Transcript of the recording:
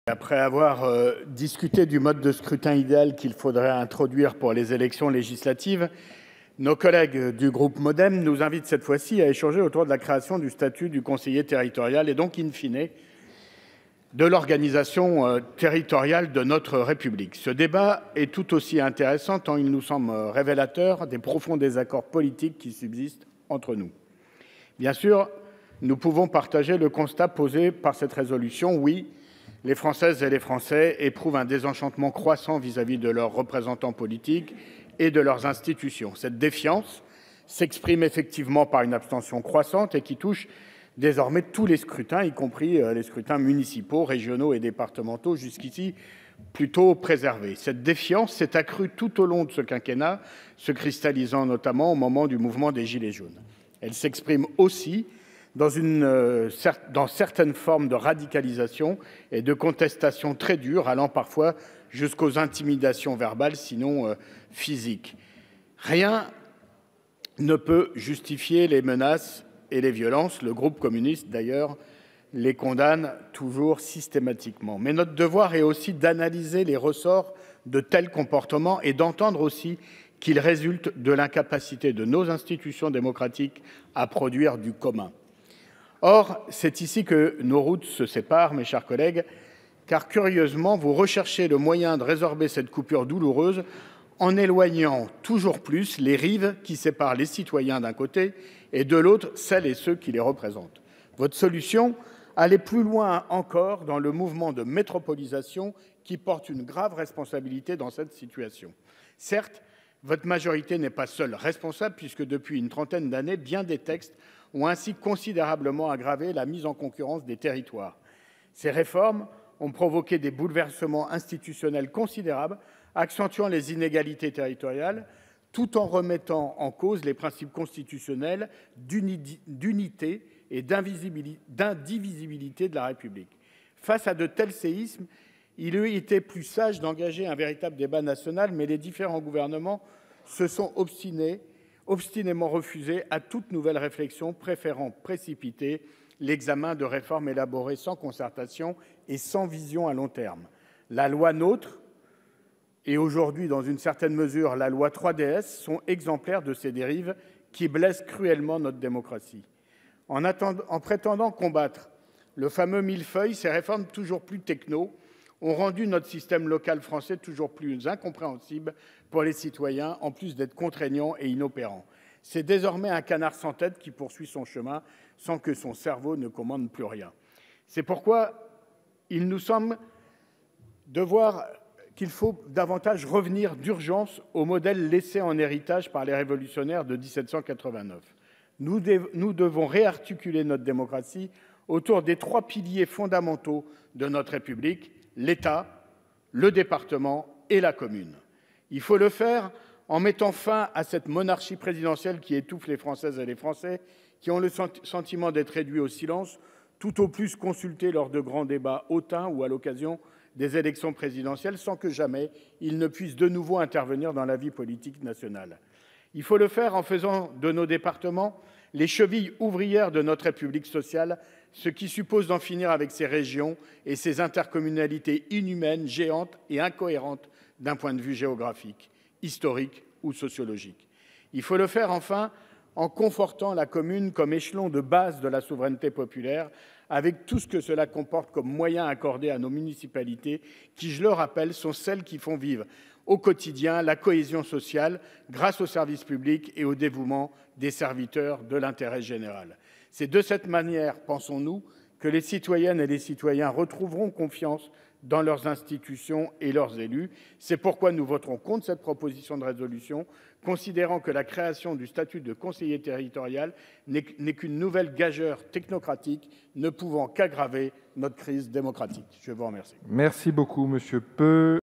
Après avoir discuté du mode de scrutin idéal qu'il faudrait introduire pour les élections législatives, nos collègues du groupe MoDem nous invitent cette fois-ci à échanger autour de la création du statut du conseiller territorial et donc, in fine, de l'organisation territoriale de notre République. Ce débat est tout aussi intéressant tant il nous semble révélateur des profonds désaccords politiques qui subsistent entre nous. Bien sûr, nous pouvons partager le constat posé par cette résolution. Oui, les Françaises et les Français éprouvent un désenchantement croissant vis-à-vis de leurs représentants politiques et de leurs institutions. Cette défiance s'exprime effectivement par une abstention croissante et qui touche désormais tous les scrutins, y compris les scrutins municipaux, régionaux et départementaux, jusqu'ici plutôt préservés. Cette défiance s'est accrue tout au long de ce quinquennat, se cristallisant notamment au moment du mouvement des Gilets jaunes. Elle s'exprime aussi dans certaines formes de radicalisation et de contestation très dures, allant parfois jusqu'aux intimidations verbales, sinon physiques. Rien ne peut justifier les menaces et les violences. Le groupe communiste, d'ailleurs, les condamne toujours systématiquement. Mais notre devoir est aussi d'analyser les ressorts de tels comportements et d'entendre aussi qu'ils résultent de l'incapacité de nos institutions démocratiques à produire du commun. Or, c'est ici que nos routes se séparent, mes chers collègues, car curieusement, vous recherchez le moyen de résorber cette coupure douloureuse en éloignant toujours plus les rives qui séparent les citoyens d'un côté et de l'autre, celles et ceux qui les représentent. Votre solution, allez plus loin encore dans le mouvement de métropolisation qui porte une grave responsabilité dans cette situation. Certes, votre majorité n'est pas seule responsable puisque depuis une trentaine d'années, bien des textes ont ainsi considérablement aggravé la mise en concurrence des territoires. Ces réformes ont provoqué des bouleversements institutionnels considérables, accentuant les inégalités territoriales, tout en remettant en cause les principes constitutionnels d'unité et d'indivisibilité de la République. Face à de tels séismes, il eût été plus sage d'engager un véritable débat national, mais les différents gouvernements se sont obstinément refusé à toute nouvelle réflexion, préférant précipiter l'examen de réformes élaborées sans concertation et sans vision à long terme. La loi NOTRe et aujourd'hui, dans une certaine mesure, la loi 3DS sont exemplaires de ces dérives qui blessent cruellement notre démocratie. En prétendant combattre le fameux millefeuille, ces réformes toujours plus techno ont rendu notre système local français toujours plus incompréhensible pour les citoyens, en plus d'être contraignant et inopérant. C'est désormais un canard sans tête qui poursuit son chemin sans que son cerveau ne commande plus rien. C'est pourquoi il nous semble qu'il faut davantage revenir d'urgence au modèle laissé en héritage par les révolutionnaires de 1789. Nous devons réarticuler notre démocratie autour des trois piliers fondamentaux de notre République, l'État, le département et la commune. Il faut le faire en mettant fin à cette monarchie présidentielle qui étouffe les Françaises et les Français, qui ont le sentiment d'être réduits au silence, tout au plus consultés lors de grands débats hautains ou à l'occasion des élections présidentielles, sans que jamais ils ne puissent de nouveau intervenir dans la vie politique nationale. Il faut le faire en faisant de nos départements les chevilles ouvrières de notre République sociale, ce qui suppose d'en finir avec ces régions et ces intercommunalités inhumaines, géantes et incohérentes d'un point de vue géographique, historique ou sociologique. Il faut le faire enfin en confortant la commune comme échelon de base de la souveraineté populaire, avec tout ce que cela comporte comme moyens accordés à nos municipalités, qui, je le rappelle, sont celles qui font vivre au quotidien la cohésion sociale grâce aux services publics et au dévouement des serviteurs de l'intérêt général. C'est de cette manière, pensons-nous, que les citoyennes et les citoyens retrouveront confiance dans leurs institutions et leurs élus. C'est pourquoi nous voterons contre cette proposition de résolution, considérant que la création du statut de conseiller territorial n'est qu'une nouvelle gageure technocratique ne pouvant qu'aggraver notre crise démocratique. Je vous remercie. Merci beaucoup, Monsieur Peu.